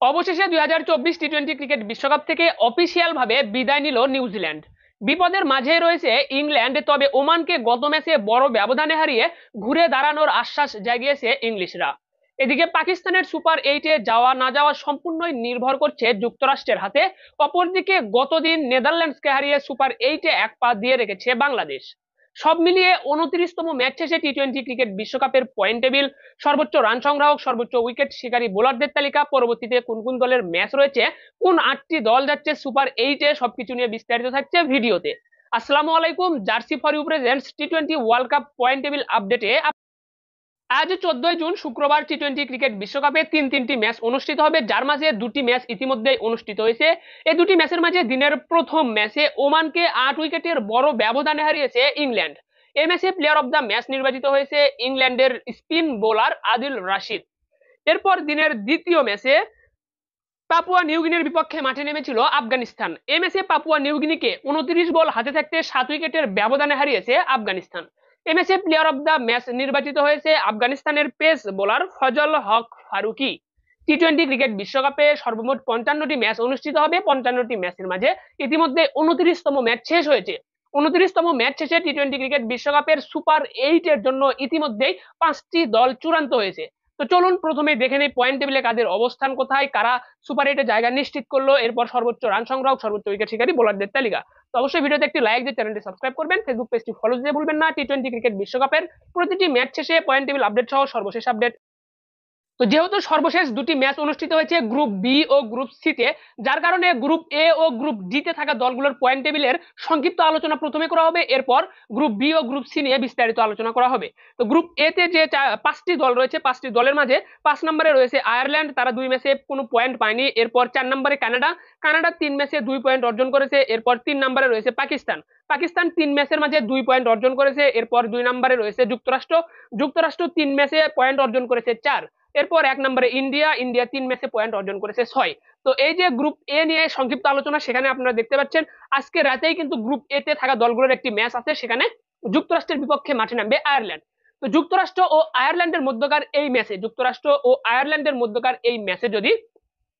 অবশেষে 2024 টি-20 ক্রিকেট বিশ্বকাপ থেকে অফিসিয়াল ভাবে বিদায় নিল নিউজিল্যান্ড। বিপদের মাঝে রয়েছে ইংল্যান্ড, তবে ওমানকে গত ম্যাচে বড় ব্যবধানে হারিয়ে ঘুরে দাঁড়ানোর আশ্বাস জাগিয়েছে ইংলিশরা। এদিকে পাকিস্তানের সুপার 8-এ যাওয়া না যাওয়া সম্পূর্ণই নির্ভর করছে যুক্তরাষ্ট্রের হাতে। অপরদিকে গতদিন নেদারল্যান্ডসকে হারিয়ে সুপার 8-এ এক পা দিয়ে রেখেছে বাংলাদেশ। সব মিলিয়ে 29তম ম্যাচ শেষে টি-20 ক্রিকেট বিশ্বকাপের পয়েন্ট টেবিল, সর্বোচ্চ রান সংগ্রাহক, সর্বোচ্চ উইকেট শিকারী বোলারদের তালিকা, পরবর্তীতে কোন কোন দলের ম্যাচ রয়েছে, কোন 8টি দল যাচ্ছে সুপার 8-এ, সবকিছু নিয়ে বিস্তারিত থাকছে ভিডিওতে। আসসালামু আলাইকুম, জার্সি ফর ইউ প্রেজেন্টস টি-20 ওয়ার্ল্ড কাপ পয়েন্ট টেবিল আপডেটে। আজ 14 জুন শুক্রবার টি-20 ক্রিকেট বিশ্বকাপে তিনটি ম্যাচ অনুষ্ঠিত হবে, যার মাঝে দুটি ম্যাচ ইতিমধ্যেই অনুষ্ঠিত হয়েছে। এই দুটি ম্যাচের মাঝে দিনের প্রথম ম্যাচে ওমানকে 8 উইকেটের বড় ব্যবধানে হারিয়েছে ইংল্যান্ড। এই ম্যাচে প্লেয়ার অফ দ্য ম্যাচ নির্বাচিত হয়েছে ইংল্যান্ডের স্পিন বোলার আদিল রাশিদ। এরপর দিনের দ্বিতীয় ম্যাচে পাপুয়া নিউগিনির বিপক্ষে মাঠে নেমেছিল আফগানিস্তান। এই ম্যাচে পাপুয়া নিউগিনিকে 29 বল হাতে থাকতে 7 উইকেটের ব্যবধানে হারিয়েছে আফগানিস্তান। এই ম্যাচে প্লেয়ার অফ দ্য ম্যাচ নির্বাচিত হয়েছে আফগানিস্তানের পেস বোলার ফজল হক ফারুকি। টি-20 ক্রিকেট বিশ্বকাপে সর্বমোট 55টি ম্যাচ অনুষ্ঠিত হবে। 55টি ম্যাচের মাঝে ইতিমধ্যে 29তম ম্যাচ শেষ হয়েছে। 29তম ম্যাচ শেষে টি-20 ক্রিকেট বিশ্বকাপের সুপার 8-এর জন্য ইতিমধ্যেই 5টি দল চূড়ান্ত হয়েছে। তো চলুন প্রথমে দেখে নেই পয়েন্ট টেবিলে কাদের অবস্থান কোথায়, কারা সুপার 8-এ জায়গা নিশ্চিত করলো, এরপর সর্বোচ্চ রান সংগ্রাহক, সর্বোচ্চ উইকেট শিকারী বোলারদের তালিকা। তো অবশ্যই ভিডিওতে একটি লাইক দিয়ে চ্যানেলটি সাবস্ক্রাইব করবেন, ফেসবুক পেজটি ফলো দিতে ভুলবেন না। টি-20 ক্রিকেট বিশ্বকাপের প্রতিটি ম্যাচ শেষে পয়েন্ট টেবিল আপডেট সহ সর্বশেষ আপডেট। তো যেহেতু সর্বশেষ দুটি ম্যাচ অনুষ্ঠিত হয়েছে গ্রুপ বি ও গ্রুপ সি তে, যার কারণে গ্রুপ এ ও গ্রুপ ডি তে থাকা দলগুলোর পয়েন্ট টেবিলের সংক্ষিপ্ত আলোচনা প্রথমে করা হবে, এরপর গ্রুপ বি ও গ্রুপ সি নিয়ে বিস্তারিত আলোচনা করা হবে। তো গ্রুপ এ তে যে 5টি দল রয়েছে, 5টি দলের মাঝে 5 নম্বরে রয়েছে আয়ারল্যান্ড, তারা 2 ম্যাচে কোনো পয়েন্ট পায়নি। এরপর 4 নম্বরে কানাডা, কানাডা 3 ম্যাচে 2 পয়েন্ট অর্জন করেছে। এরপর 3 নম্বরে রয়েছে পাকিস্তান, পাকিস্তান 3 ম্যাচের মাঝে 2 পয়েন্ট অর্জন করেছে। এরপর 2 নম্বরে রয়েছে যুক্তরাষ্ট্র, যুক্তরাষ্ট্র 3 ম্যাচে পয়েন্ট অর্জন করেছে 4। এরপর 1 নম্বরে ইন্ডিয়া, ইন্ডিয়া 3 ম্যাচে পয়েন্ট অর্জন করেছে 6। তো এই যে গ্রুপ এ নিয়ে সংক্ষিপ্ত আলোচনা, সেখানে আপনারা দেখতে পাচ্ছেন আজকে রাতেই কিন্তু গ্রুপ এ তে থাকা দলগুলোর একটি ম্যাচ আছে, সেখানে যুক্তরাষ্ট্রের বিপক্ষে মাঠে নামবে আয়ারল্যান্ড। তো যুক্তরাষ্ট্র ও আয়ারল্যান্ডের মধ্যকার এই ম্যাচে, যুক্তরাষ্ট্র ও আয়ারল্যান্ডের মধ্যকার এই ম্যাচে যদি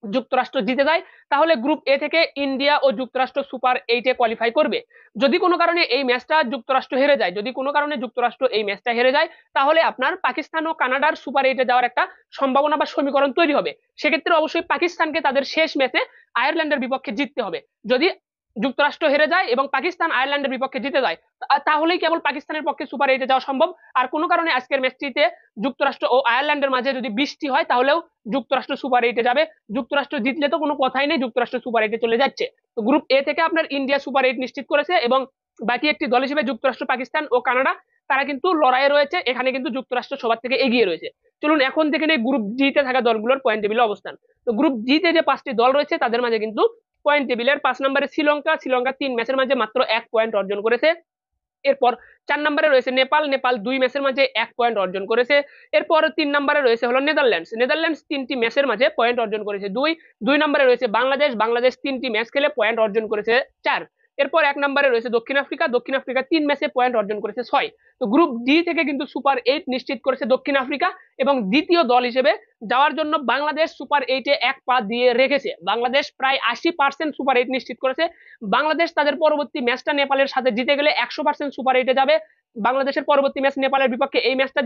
যুক্তরাষ্ট্র জিতে যায়, তাহলে গ্রুপ এ থেকে ইন্ডিয়া ও যুক্তরাষ্ট্র সুপার 8-এ কোয়ালিফাই করবে। যদি কোনো কারণে এই ম্যাচটা যুক্তরাষ্ট্র হেরে যায়, যদি কোনো কারণে যুক্তরাষ্ট্র এই ম্যাচটা হেরে যায়, তাহলে আপনার পাকিস্তান ও কানাডার সুপার 8-এ যাওয়ার একটা সম্ভাবনা বা সমীকরণ তৈরি হবে। সেক্ষেত্রে অবশ্যই পাকিস্তানকে তাদের শেষ ম্যাচে আয়ারল্যান্ডের বিপক্ষে জিততে হবে। যদি যুক্তরাষ্ট্র হেরে যায় এবং পাকিস্তান আয়ারল্যান্ডের বিপক্ষে জিতে যায়, তাহলেই কেবল পাকিস্তানের পক্ষে সুপার 8-এ যাওয়া সম্ভব। আর কোনো কারণে আজকের ম্যাচটিতে যুক্তরাষ্ট্র ও আয়ারল্যান্ডের মাঝে যদি বৃষ্টি হয়, তাহলেও যুক্তরাষ্ট্র সুপার 8-এ যাবে। যুক্তরাষ্ট্র জিতলে তো কোনো কথাই নেই, যুক্তরাষ্ট্র সুপার 8-এ চলে যাচ্ছে। তো গ্রুপ এ থেকে আপনার ইন্ডিয়া সুপার 8 নিশ্চিত করেছে, এবং বাকি একটি দল হিসেবে যুক্তরাষ্ট্র, পাকিস্তান ও কানাডা, তারা কিন্তু লড়াইয়ে রয়েছে। এখানে কিন্তু যুক্তরাষ্ট্র সবার থেকে এগিয়ে রয়েছে। চলুন এখন দেখে নেই গ্রুপ জি তে থাকা দলগুলোর পয়েন্ট টেবিলের অবস্থান। তো গ্রুপ জি তে যে 5টি দল রয়েছে, তাদের মাঝে কিন্তু পয়েন্ট টেবিলের 5 নম্বরে শ্রীলঙ্কা, শ্রীলঙ্কা 3 ম্যাচের মাঝে মাত্র 1 পয়েন্ট অর্জন করেছে। এরপর 4 নম্বরে রয়েছে নেপাল, নেপাল 2 ম্যাচের মাঝে 1 পয়েন্ট অর্জন করেছে। এরপর 3 নম্বরে রয়েছে হলো নেদারল্যান্ডস, নেদারল্যান্ডস 3টি ম্যাচের মাঝে পয়েন্ট অর্জন করেছে 2। 2 নম্বরে রয়েছে বাংলাদেশ, বাংলাদেশ 3টি ম্যাচ খেলে পয়েন্ট অর্জন করেছে 4। এরপর 1 নম্বরে রয়েছে দক্ষিণ আফ্রিকা, দক্ষিণ আফ্রিকা 3 ম্যাচে পয়েন্ট অর্জন করেছে 6। তো গ্রুপ ডি থেকে কিন্তু সুপার 8 নিশ্চিত করেছে দক্ষিণ আফ্রিকা, এবং দ্বিতীয় দল হিসেবে যাওয়ার জন্য বাংলাদেশ সুপার 8-এ এক পা দিয়ে রেখেছে। বাংলাদেশ প্রায় 80% সুপার 8 নিশ্চিত করেছে। বাংলাদেশ তাদের পরবর্তী ম্যাচটা নেপালের সাথে জিতে গেলে 100% সুপার 8-এ যাবে। বাংলাদেশের পরবর্তী ম্যাচ নেপালের বিপক্ষে, এই ম্যাচটা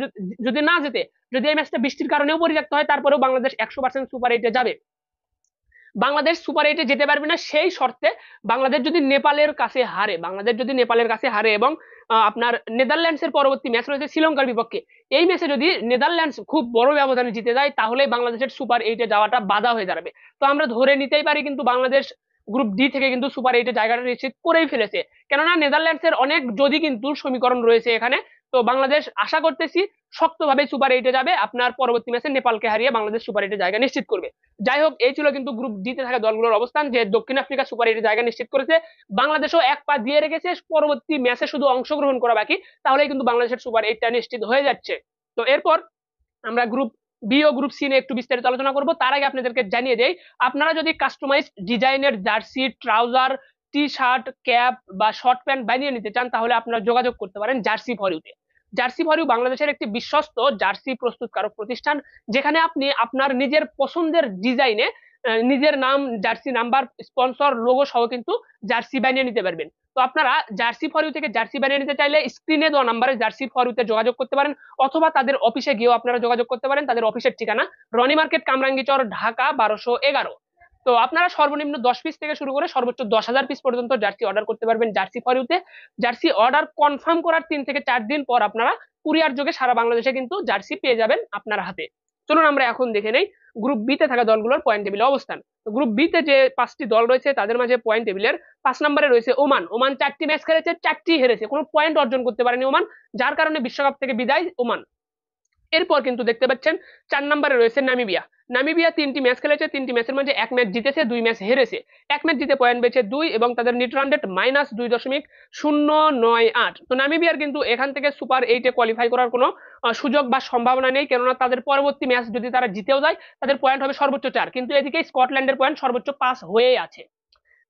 যদি না জেতে, যদি এই ম্যাচটা বৃষ্টির কারণেও পরিত্যক্ত হয়, তারপরেও বাংলাদেশ 100% সুপার 8-এ যাবে। বাংলাদেশ সুপার 8-এ যেতে পারবে না সেই শর্তে, বাংলাদেশ যদি নেপালের কাছে হারে, বাংলাদেশ যদি নেপালের কাছে হারে এবং আপনার নেদারল্যান্ডসের পরবর্তী ম্যাচ রয়েছে শ্রীলঙ্কার বিপক্ষে, এই ম্যাচে যদি নেদারল্যান্ডস খুব বড় ব্যবধানে জিতে যায়, তাহলে বাংলাদেশের সুপার 8-এ যাওয়াটা বাধা হয়ে দাঁড়াবে। তো আমরা ধরে নিতেই পারি কিন্তু বাংলাদেশ গ্রুপ ডি থেকে কিন্তু সুপার 8-এ জায়গাটা নিশ্চিত করেই ফেলেছে, কেননা নেদারল্যান্ডসের অনেক যদি কিন্তু সমীকরণ রয়েছে এখানে। তো বাংলাদেশ আশা করতেছি শক্তভাবে সুপার 8-এ যাবে, আপনার পরবর্তী ম্যাচে নেপালকে হারিয়ে বাংলাদেশ সুপার 8-এ জায়গা নিশ্চিত করবে। যাই হোক, এই ছিল কিন্তু গ্রুপ ডি তে থাকা দলগুলোর অবস্থান, যে দক্ষিণ আফ্রিকা সুপার 8-এ জায়গা নিশ্চিত করেছে, বাংলাদেশও এক পা দিয়ে রেখেছে, পরবর্তী ম্যাচে শুধু অংশগ্রহণ করা বাকি, তাহলেই কিন্তু বাংলাদেশের সুপার 8টা নিশ্চিত হয়ে যাচ্ছে। তো এরপর আমরা গ্রুপ বি ও গ্রুপ সি নিয়ে একটু বিস্তারিত আলোচনা করব। তার আগে আপনাদেরকে জানিয়ে দেই, আপনারা যদি কাস্টমাইজ ডিজাইনের jersey, trouser, T shirt, cap বা শর্ট প্যান্ট বানিয়ে নিতে চান, তাহলে আপনারা যোগাযোগ করতে পারেন জার্সি ফর ইউতে। জার্সি ফর ইউ বাংলাদেশের একটি বিশ্বস্ত জার্সি প্রস্তুতকারক প্রতিষ্ঠান, যেখানে আপনি আপনার নিজের পছন্দের ডিজাইনে নিজের নাম, জার্সি নাম্বার, স্পন্সর, লোগো সহ কিন্তু জার্সি বানিয়ে নিতে পারবেন। তো আপনারা জার্সি ফর ইউ থেকে জার্সি বানিয়ে নিতে চাইলে স্ক্রিনে দেওয়া নাম্বারে জার্সি ফর ইউতে যোগাযোগ করতে পারেন, অথবা তাদের অফিসে গিয়েও আপনারা যোগাযোগ করতে পারেন। তাদের অফিসের ঠিকানা রনি মার্কেট, কামরাঙ্গীচর, ঢাকা 1211। তো আপনারা সর্বনিম্ন 10 পিস থেকে শুরু করে সর্বোচ্চ 10,000 পিস পর্যন্ত জার্সি অর্ডার করতে পারবেন জার্সি ফর ইউতে। জার্সি অর্ডার কনফার্ম করার 3 থেকে 4 দিন পর আপনারা কুরিয়ার যোগে সারা বাংলাদেশে কিন্তু জার্সি পেয়ে যাবেন আপনার হাতে। চলুন আমরা এখন দেখে নেই গ্রুপ বি তে থাকা দলগুলোর পয়েন্ট টেবিলে অবস্থান। তো গ্রুপ বি তে যে 5টি দল রয়েছে তাদের মাঝে পয়েন্ট টেবিলের 5 নম্বরে রয়েছে ওমান। ওমান 4টি ম্যাচ খেলেছে, 4টি হেরেছে, কোনো পয়েন্ট অর্জন করতে পারেনি ওমান, যার কারণে বিশ্বকাপ থেকে বিদায় ওমান। এরপর কিন্তু দেখতে পাচ্ছেন 4 নম্বরে রয়েছে নামিবিয়া। নামিবিয়া 3টি ম্যাচ খেলেছে, 3টি ম্যাচের মধ্যে 1 ম্যাচ জিতেছে, 2 ম্যাচ হেরেছে। 1 ম্যাচ জিতে পয়েন্ট পেয়েছে 2 এবং তাদের নেট রান রেট -2.098। তো নামিবিয়ার কিন্তু এখান থেকে সুপার 8-এ কোয়ালিফাই করার কোনো সুযোগ বা সম্ভাবনা নেই, কেননা তাদের পরবর্তী ম্যাচ যদি তারা জিতেও যায় তাদের পয়েন্ট হবে সর্বোচ্চ 4, কিন্তু এদিকে স্কটল্যান্ডের পয়েন্ট সর্বোচ্চ 5 হয়েই আছে।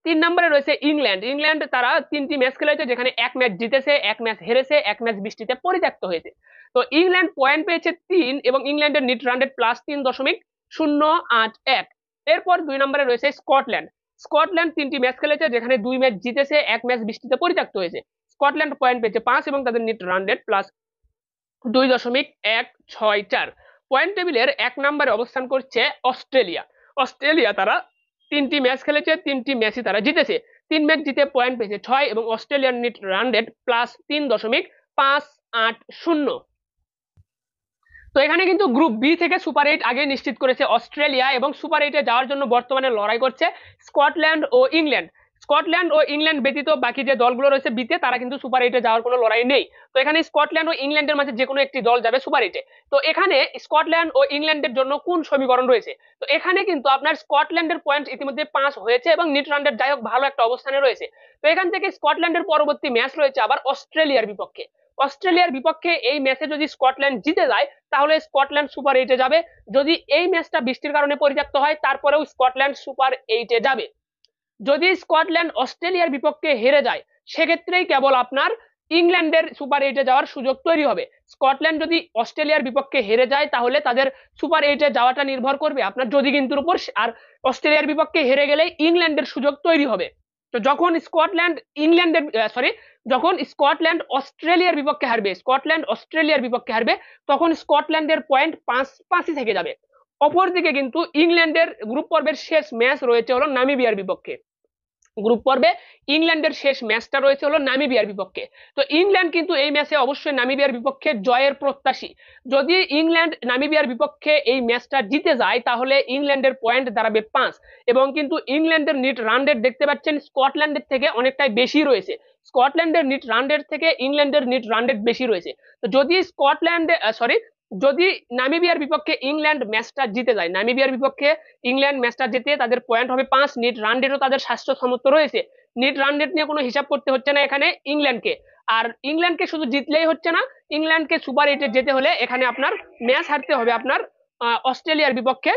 3 নম্বরে রয়েছে ইংল্যান্ড। ইংল্যান্ড তারা 3টি ম্যাচ খেলেছে, যেখানে 1 ম্যাচ জিতেছে, 1 ম্যাচ হেরেছে, 1 ম্যাচ বৃষ্টিতে পরিত্যক্ত হয়েছে। তো ইংল্যান্ড পয়েন্ট পেয়েছে 3 এবং ইংল্যান্ডের নেট রান রেট +3.081। এরপর 2 নম্বরে রয়েছে স্কটল্যান্ড। স্কটল্যান্ড 3টি ম্যাচ খেলেছে, যেখানে 2 ম্যাচ জিতেছে, 1 ম্যাচ বৃষ্টিতে পরিত্যক্ত হয়েছে। স্কটল্যান্ড পয়েন্ট পেয়েছে 5 এবং তাদের নেট রান রেট +2.164। পয়েন্ট টেবিলের 1 নম্বরে অবস্থান করছে অস্ট্রেলিয়া। অস্ট্রেলিয়া তারা 3টি ম্যাচ খেলেছে, 3টি ম্যাচই তারা জিতেছে, 3 ম্যাচ জিতে পয়েন্ট পেয়েছে 6 এবং অস্ট্রেলিয়ার নেট রান রেট +3.580। তো এখানে কিন্তু গ্রুপ বি থেকে সুপার 8 আগে নিশ্চিত করেছে অস্ট্রেলিয়া, এবং সুপার 8-এ যাওয়ার জন্য বর্তমানে লড়াই করছে স্কটল্যান্ড ও ইংল্যান্ড। স্কটল্যান্ড ও ইংল্যান্ড ব্যতীত বাকি যে দলগুলো রয়েছে বিতে, তারা কিন্তু সুপার 8-এ যাওয়ার কোনো লড়াই নেই। তো এখানে স্কটল্যান্ড ও ইংল্যান্ডের মাঝে যে কোনো একটি দল যাবে সুপার 8-এ। তো এখানে স্কটল্যান্ড ও ইংল্যান্ডের জন্য কোন সমীকরণ রয়েছে? তো এখানে কিন্তু আপনার স্কটল্যান্ডের পয়েন্ট ইতিমধ্যে 5 হয়েছে এবং নেট রান রেট যাই হোক ভালো একটা অবস্থানে রয়েছে। তো এখান থেকে স্কটল্যান্ডের পরবর্তী ম্যাচ রয়েছে আবার অস্ট্রেলিয়ার বিপক্ষে। অস্ট্রেলিয়ার বিপক্ষে এই ম্যাচে যদি স্কটল্যান্ড জিতে যায় তাহলে স্কটল্যান্ড সুপার 8-এ যাবে। যদি এই ম্যাচটা বৃষ্টির কারণে পরিত্যক্ত হয় তারপরেও স্কটল্যান্ড সুপার 8-এ যাবে। যদি স্কটল্যান্ড অস্ট্রেলিয়ার বিপক্ষে হেরে যায় সেক্ষেত্রেই কেবল আপনার ইংল্যান্ডের সুপার 8-এ যাওয়ার সুযোগ তৈরি হবে। স্কটল্যান্ড যদি অস্ট্রেলিয়ার বিপক্ষে হেরে যায় তাহলে তাদের সুপার 8-এ যাওয়াটা নির্ভর করবে আপনার যদি কিন্তুর উপর, আর অস্ট্রেলিয়ার বিপক্ষে হেরে গেলেই ইংল্যান্ডের সুযোগ তৈরি হবে। তো যখন স্কটল্যান্ড অস্ট্রেলিয়ার বিপক্ষে হারবে, তখন স্কটল্যান্ডের পয়েন্ট 5-5ই থেকে যাবে। অপরদিকে কিন্তু ইংল্যান্ডের গ্রুপ পর্বের শেষ ম্যাচ রয়েছে হলো নামিবিয়ার বিপক্ষে। গ্রুপ পর্বে ইংল্যান্ডের শেষ ম্যাচটা রয়েছে হলো নামিবিয়ার বিপক্ষে। তো ইংল্যান্ড কিন্তু এই ম্যাচে অবশ্যই নামিবিয়ার বিপক্ষে জয়ের প্রত্যাশী। যদি ইংল্যান্ড নামিবিয়ার বিপক্ষে এই ম্যাচটা জিতে যায় তাহলে ইংল্যান্ডের পয়েন্ট দাঁড়াবে 5, এবং কিন্তু ইংল্যান্ডের নেট রান রেট দেখতে পাচ্ছেন স্কটল্যান্ডের থেকে অনেকটাই বেশি রয়েছে। স্কটল্যান্ডের নেট রান রেট থেকে ইংল্যান্ডের নেট রান রেট বেশি রয়েছে। তো যদি নামিবিয়ার বিপক্ষে ইংল্যান্ড ম্যাচটা জিতে যায়, নামিবিয়ার বিপক্ষে ইংল্যান্ড ম্যাচটা জিতে তাদের পয়েন্ট হবে 5, নেট রান রেটও তাদের স্বাস্থ্যসম্মত রয়েছে। নেট রান রেট নিয়ে কোনো হিসাব করতে হচ্ছে না এখানে ইংল্যান্ডকে। আর ইংল্যান্ডকে শুধু জিতলেই হচ্ছে না, ইংল্যান্ডকে সুপার 8-এ যেতে হলে এখানে আপনার ম্যাচ হারতে হবে আপনার অস্ট্রেলিয়ার বিপক্ষে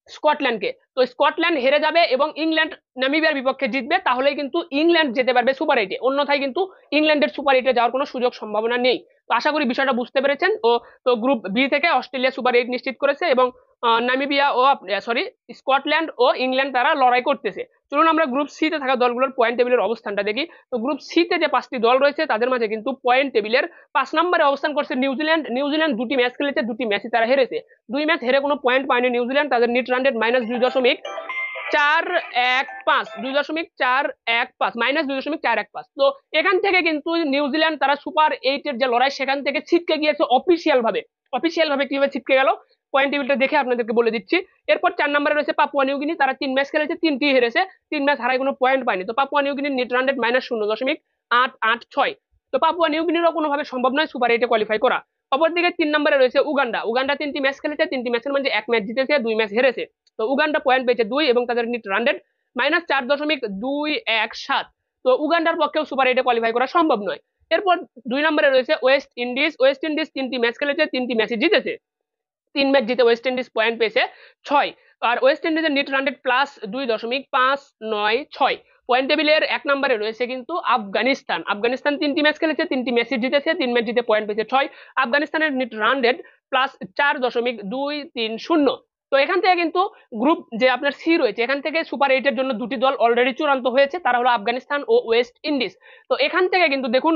স্কটল্যান্ডকে। তো স্কটল্যান্ড হেরে যাবে এবং ইংল্যান্ড নামিবিয়ার বিপক্ষে জিতবে, তাহলেই কিন্তু ইংল্যান্ড যেতে পারবে সুপার 8-এ, অন্যথায় কিন্তু ইংল্যান্ডের সুপার 8-এ যাওয়ার কোনো সুযোগ সম্ভাবনা নেই। তো আশা করি বিষয়টা বুঝতে পেরেছেন। তো গ্রুপ বি থেকে অস্ট্রেলিয়া সুপার 8 নিশ্চিত করেছে এবং স্কটল্যান্ড ও ইংল্যান্ড তারা লড়াই করতেছে। চলুন আমরা গ্রুপ সি তে থাকা দলগুলোর পয়েন্ট টেবিলের অবস্থানটা দেখি। তো গ্রুপ সি তে যে 5টি দল রয়েছে তাদের মাঝে কিন্তু পয়েন্ট টেবিলের 5 নম্বরে অবস্থান করছে নিউজিল্যান্ড। নিউজিল্যান্ড 2টি ম্যাচ খেলেছে, 2টি ম্যাচই তারা হেরেছে, 2 ম্যাচ হেরে কোনো পয়েন্ট পায়নি নিউজিল্যান্ড। তাদের নেট রান রেট -2.415 তো এখান থেকে কিন্তু নিউজিল্যান্ড তারা সুপার 8-এর যে লড়াই সেখান থেকে ছিটকে গিয়েছে অফিসিয়াল ভাবে কিভাবে ছিটকে গেল পয়েন্ট টেবিলটা দেখে আপনাদেরকে বলে দিচ্ছি। এরপর 4 নম্বরে রয়েছে পাপুয়া নিউগিনি। তারা 3 ম্যাচ খেলেছে, 3টি হেরেছে, 3 ম্যাচ হারায় কোনো পয়েন্ট পায়নি। তো পাপুয়া নিউগিনির নেট রান রেট -0.886। তো পাপুয়া নিউগিনিরও কোনোভাবে সম্ভব নয় সুপার 8-এ কোয়ালিফাই করা। অপরদিকে 3 নম্বরে রয়েছে উগান্ডা। উগান্ডা 3টি ম্যাচ খেলেছে, 3টি ম্যাচের মধ্যে 1 ম্যাচ জিতেছে, 2 ম্যাচ হেরেছে। তো উগান্ডা পয়েন্ট পেয়েছে 2 এবং তাদের নেট রান রেট -4.217। তো উগান্ডার পক্ষেও সুপার 8-এ কোয়ালিফাই করা সম্ভব নয়। এরপর 2 নম্বরে রয়েছে ওয়েস্ট ইন্ডিজ। ওয়েস্ট ইন্ডিজ 3টি ম্যাচ খেলেছে, 3টি ম্যাচই জিতেছে, 3 ম্যাচ জিতে ওয়েস্ট ইন্ডিজ পয়েন্ট পেয়েছে 6। আর ওয়েস্ট ইন্ডিজের নেট রান রেট +2.596। পয়েন্ট টেবিলের 1 নম্বরে রয়েছে কিন্তু আফগানিস্তান। আফগানিস্তান 3টি ম্যাচ খেলেছে, 3টি ম্যাচই জিতেছে, 3 ম্যাচ জিতে পয়েন্ট পেয়েছে 6। আফগানিস্তানের নেট রান রেট +4.230। তো এখান থেকে কিন্তু গ্রুপ যে আপনার সি রয়েছে, এখান থেকে সুপার 8 এর জন্য দুটি দল অলরেডি চূড়ান্ত হয়েছে, তারা হলো আফগানিস্তান ও ওয়েস্ট ইন্ডিজ। তো এখান থেকে কিন্তু দেখুন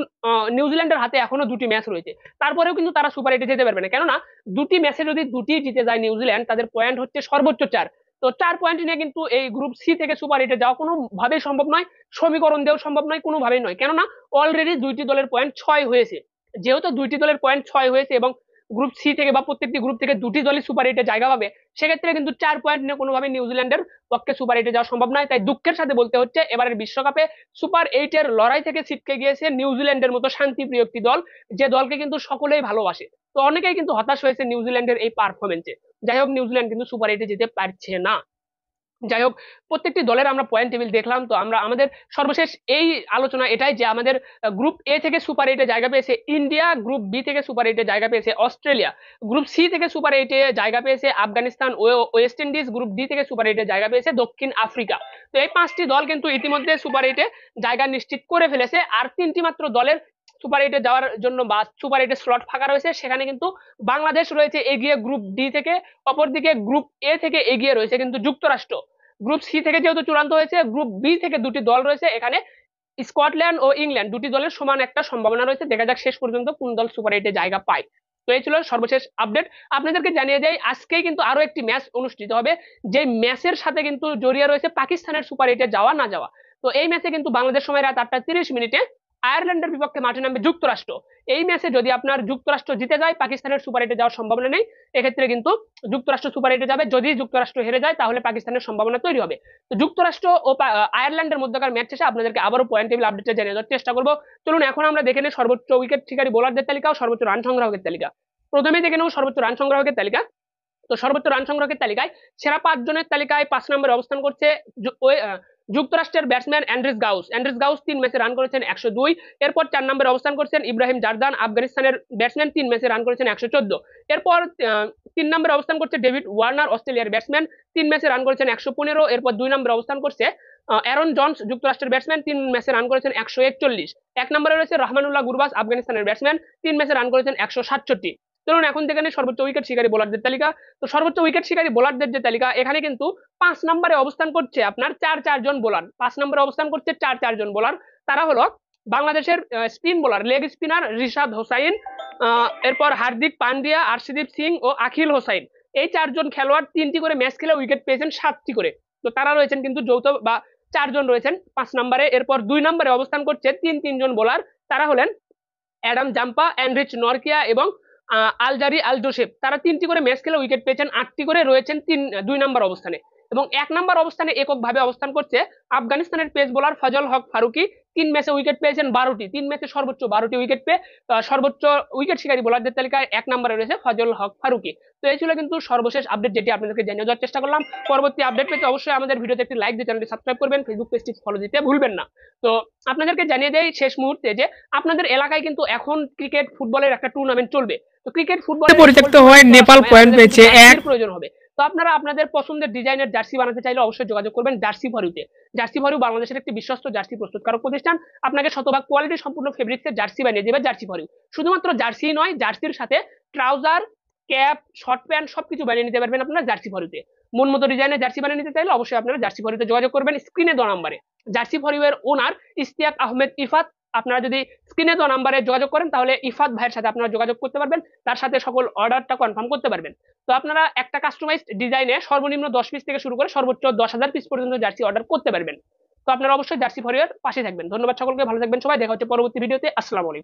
নিউজিল্যান্ডের হাতে এখনো দুটি ম্যাচ রয়েছে, তারপরেও কিন্তু তারা সুপার 8 যেতে পারবে না, কেননা দুটি ম্যাচে যদি দুটি জিতে যায় নিউজিল্যান্ড, তাদের পয়েন্ট হচ্ছে সর্বোচ্চ 4। তো 4 পয়েন্ট নিয়ে কিন্তু এই গ্রুপ সি থেকে সুপার 8 যাওয়া কোনোভাবেই সম্ভব নয়, সমীকরণ দিয়েও সম্ভব নয়, কোনোভাবেই নয়, কেননা অলরেডি দুইটি দলের পয়েন্ট 6 হয়েছে। যেহেতু দুইটি দলের পয়েন্ট 6 হয়েছে এবং গ্রুপ সি থেকে বা প্রত্যেকটি গ্রুপ থেকে দুটি দলই সুপার 8 জায়গা পাবে, সেক্ষেত্রে কিন্তু 4 পয়েন্ট নিয়ে কোনোভাবে নিউজিল্যান্ডের পক্ষে সুপার 8 যাওয়া সম্ভব নয়। তাই দুঃখের সাথে বলতে হচ্ছে, এবারের বিশ্বকাপে সুপার 8 লড়াই থেকে ছিটকে গিয়েছে নিউজিল্যান্ডের মতো শান্তিপ্রিয় একটি দল, যে দলকে কিন্তু সকলেই ভালোবাসে। তো অনেকেই কিন্তু হতাশ হয়েছে নিউজিল্যান্ডের এই পারফরমেন্সে। যাই হোক, নিউজিল্যান্ড কিন্তু সুপার 8 যেতে পারছে না। যাই হোক, প্রত্যেকটি দলের আমরা পয়েন্ট টেবিল দেখলাম। তো আমরা আমাদের সর্বশেষ এই আলোচনা এটাই যে আমাদের গ্রুপ এ থেকে সুপার 8 জায়গা পেয়েছে ইন্ডিয়া, গ্রুপ বি থেকে সুপার 8 জায়গা পেয়েছে অস্ট্রেলিয়া, গ্রুপ সি থেকে সুপার 8 জায়গা পেয়েছে আফগানিস্তান ও ওয়েস্ট ইন্ডিজ, গ্রুপ ডি থেকে সুপার 8 জায়গা পেয়েছে দক্ষিণ আফ্রিকা। তো এই 5টি দল কিন্তু ইতিমধ্যে সুপার 8 জায়গা নিশ্চিত করে ফেলেছে। আর 3টি মাত্র দলের সুপার 8 যাওয়ার জন্য বা সুপার 8 স্লট ফাঁকা রয়েছে, সেখানে কিন্তু বাংলাদেশ রয়েছে এগিয়ে গ্রুপ ডি থেকে, অপরদিকে গ্রুপ এ থেকে এগিয়ে রয়েছে কিন্তু যুক্তরাষ্ট্র। গ্রুপ সি থেকে যেহেতু চূড়ান্ত হয়েছে, গ্রুপ বি থেকে দুটি দল রয়েছে, এখানে স্কটল্যান্ড ও ইংল্যান্ড দুটি দলের সমান একটা সম্ভাবনা রয়েছে। দেখা যাক শেষ পর্যন্ত কোন দল সুপার 8 জায়গা পায়। তো এই ছিল সর্বশেষ আপডেট। আপনাদেরকে জানিয়ে যাই, আজকেই কিন্তু আরো একটি ম্যাচ অনুষ্ঠিত হবে, যে ম্যাচের সাথে কিন্তু জড়িয়ে রয়েছে পাকিস্তানের সুপার 8 যাওয়া না যাওয়া। তো এই ম্যাচে কিন্তু বাংলাদেশ সময় রাত 8:30 আয়ারল্যান্ডের বিপক্ষে মাঠে নামবে যুক্তরাষ্ট্র। এই ম্যাচে যদি আপনার যুক্তরাষ্ট্র জিতে যায়, পাকিস্তানের সুপার 8 যাওয়ার সম্ভাবনা নেই। এক্ষেত্রে কিন্তু যুক্তরাষ্ট্র সুপার 8 যাবে। যদি যুক্তরাষ্ট্র হেরে যায়, তাহলে পাকিস্তানের সম্ভাবনা তৈরি হবে। তো যুক্তরাষ্ট্র ও আয়ারল্যান্ডের মধ্যকার ম্যাচ শেষে আপনাদেরকে আবারও পয়েন্ট টেবিল আপডেটটা জানিয়ে দেওয়ার চেষ্টা করবো। চলুন এখন আমরা দেখে নিই সর্বোচ্চ উইকেট শিকারী বোলারদের তালিকা ও সর্বোচ্চ রান সংগ্রাহকের তালিকা। প্রথমে দেখে নেব সর্বোচ্চ রান সংগ্রাহকের তালিকা। তো সর্বোচ্চ রান সংগ্রহের তালিকায় সেরা 5 জনের তালিকায় 5 নম্বরে অবস্থান করছে যুক্তরাষ্ট্রের ব্যাটসম্যান অ্যান্ড্রিস গাউস। 3 ম্যাচে রান করেছেন 102। এরপর 4 নম্বরে অবস্থান করছেন ইব্রাহিম জারদান, আফগানিস্তানের ব্যাটসম্যান, 3 ম্যাচে রান করেছেন 114। এরপর 3 নম্বরে অবস্থান করছে ডেভিড ওয়ার্নার, অস্ট্রেলিয়ার ব্যাটসম্যান, 3 ম্যাচে রান করেছেন 115। এরপর 2 নম্বরে অবস্থান করছে অ্যারন জন্স, যুক্তরাষ্ট্রের ব্যাটসম্যান, 3 ম্যাচে রান করেছেন 141। 1 নম্বরে রয়েছে রহমানুল্লাহ গুরবাজ, আফগানিস্তানের ব্যাটসম্যান, 3 ম্যাচে রান করেছেন 167। চলুন এখন থেকে সর্বোচ্চ উইকেট শিকারী বোলারদের তালিকা। তো সর্বোচ্চ উইকেট শিকারী বোলারদের যে তালিকা, এখানে কিন্তু 5 নম্বরে অবস্থান করছে আপনার 4 জন বোলার। 5 নম্বরে অবস্থান করছে 4 জন বোলার। তারা হলো বাংলাদেশের spin bowler leg spinner Rishad Hossain, এরপর হার্দিক পান্ডিয়া, আরশদীপ সিং ও আখিল হোসাইন। এই 4 জন খেলোয়াড় 3টি করে ম্যাচ খেলে উইকেট পেয়েছেন 7টি করে। তো তারা রয়েছেন কিন্তু যৌথ বা 4 জন রয়েছেন 5 নম্বরে। এরপর 2 নম্বরে অবস্থান করছে 3 জন বোলার। তারা হলেন অ্যাডাম জাম্পা, এনরিচ নরকিয়া এবং আলজারি আল জোসেফ। তারা 3টি করে ম্যাচ খেলে উইকেট পেয়েছেন 8টি করে, রয়েছেন 2 নম্বর অবস্থানে। এবং 1 নম্বর অবস্থানে এককভাবে অবস্থান করছে আফগানিস্তানের পেস বোলার ফজল হক ফারুকি। 3 ম্যাচে উইকেট পেয়েছেন 12টি। 3 ম্যাচে সর্বোচ্চ 12টি উইকেট পেয়ে সর্বোচ্চ উইকেট শিকারী বোলারদের তালিকায় 1 নম্বরে রয়েছে ফজল হক ফারুকি। তো এই ছিল কিন্তু সর্বশেষ আপডেট, যেটি আপনাদেরকে জানিয়ে দেওয়ার চেষ্টা করলাম। পরবর্তী আপডেট পেতে অবশ্যই আমাদের ভিডিওতে একটি লাইক দিয়ে চ্যানেলটি সাবস্ক্রাইব করবেন, ফেসবুক পেজটি ফলো দিতে ভুলবেন না। তো আপনাদেরকে জানিয়ে দেই শেষ মুহূর্তে যে আপনাদের এলাকায় কিন্তু এখন ক্রিকেট ফুটবলের একটা টুর্নামেন্ট চলবে। তো ক্রিকেট ফুটবল পরিত্যক্ত হয়ে নেপাল পয়েন্ট পেয়েছে 1 প্রয়োজন হবে। তো আপনারা আপনাদের পছন্দের ডিজাইনের জার্সি বানাতে চাইলে অবশ্যই যোগাযোগ করবেন জার্সি ফরিউতে। জার্সি ফরিউ বাংলাদেশের একটি বিশ্বস্ত জার্সি প্রস্তুতকারক প্রতিষ্ঠান। আপনাকে শতভাগ কোয়ালিটি সম্পূর্ণ ফেব্রিক্সের জার্সি বানিয়ে দেবে জার্সি ফরিউ। শুধুমাত্র জার্সি নয়, জার্সির সাথে ট্রাউজার, ক্যাপ, শর্ট প্যান্ট সবকিছু বানিয়ে নিতে পারবেন আপনারা জার্সি ফরিউতে। মন মতো ডিজাইনের জার্সি বানিয়ে নিতে চাইলে অবশ্যই আপনারা জার্সি ফরিউতে যোগাযোগ করবেন স্ক্রিনে দেওয়া নাম্বারে। জার্সি ফরিউ এর ওনার ইশতিয়াক আহমেদ ইফাত। আপনারা যদি স্ক্রিনে দেওয়া নাম্বারে যোগাযোগ করেন, তাহলে ইফাত ভাইয়ের সাথে আপনারা যোগাযোগ করতে পারবেন, তার সাথে সকল অর্ডারটা কনফার্ম করতে পারবেন। তো আপনারা একটা কাস্টমাইজড ডিজাইনে সর্বনিম্ন 10 পিস থেকে শুরু করে সর্বোচ্চ 10,000 পিস পর্যন্ত জার্সি অর্ডার করতে পারবেন। তো আপনারা অবশ্যই জার্সি ফরিউর পাশে থাকবেন। ধন্যবাদ সকলকে, ভালো থাকবেন সবাই। দেখা হচ্ছে পরবর্তী ভিডিওতে। আসসালামু আলাইকুম।